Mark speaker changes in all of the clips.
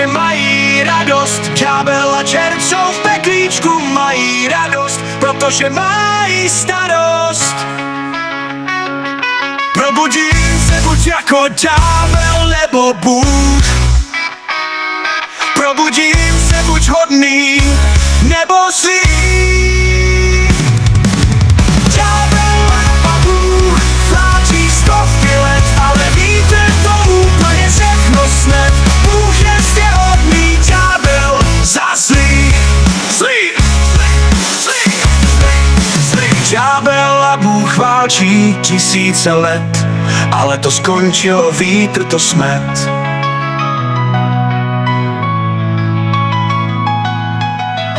Speaker 1: protože mají radost. Ďábel a čert jsou v peklíčku, mají radost, protože mají starost. Probudím se buď jako ďábel nebo Bůh. Probudím se buď hodný nebo zlý. Ďábel a Bůh vláčí stovky let, ale víte, to úplně všechno snad. Bůh je hodný, ďábel za zlý. Ďábel a Bůh válčí tisíce let, ale to skončilo, vítr to smet.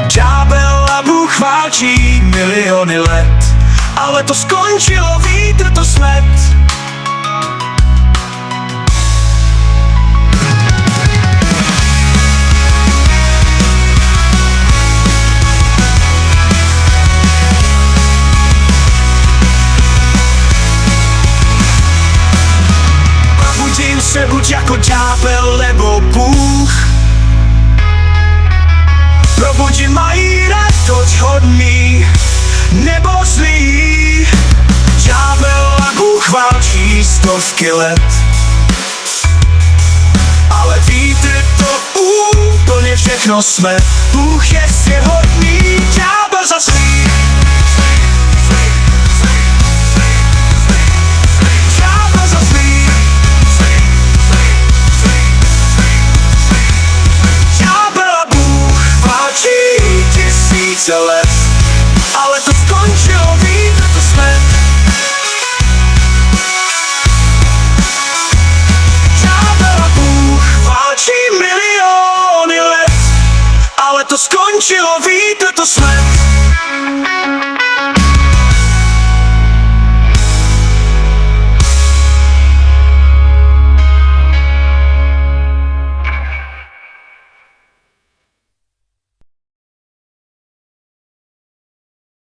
Speaker 1: Ďábel a Bůh válčí miliony let, ale to skončilo, vítr to smet. Probudím se buď jako ďábel nebo Bůh. Probudím mají radost, hodný nebo zlý. Ďábel a Bůh válčí stovky let, ale vítr to úplně všechno smet. Bůh je hodný, ďábel za zlý. Ďábel za zlý. Ďábel a Bůh válčí tisíce let, ale to skončilo, vítr to smet. Ďábel a Bůh válčí miliony let, ale to skončilo, vítr to smet.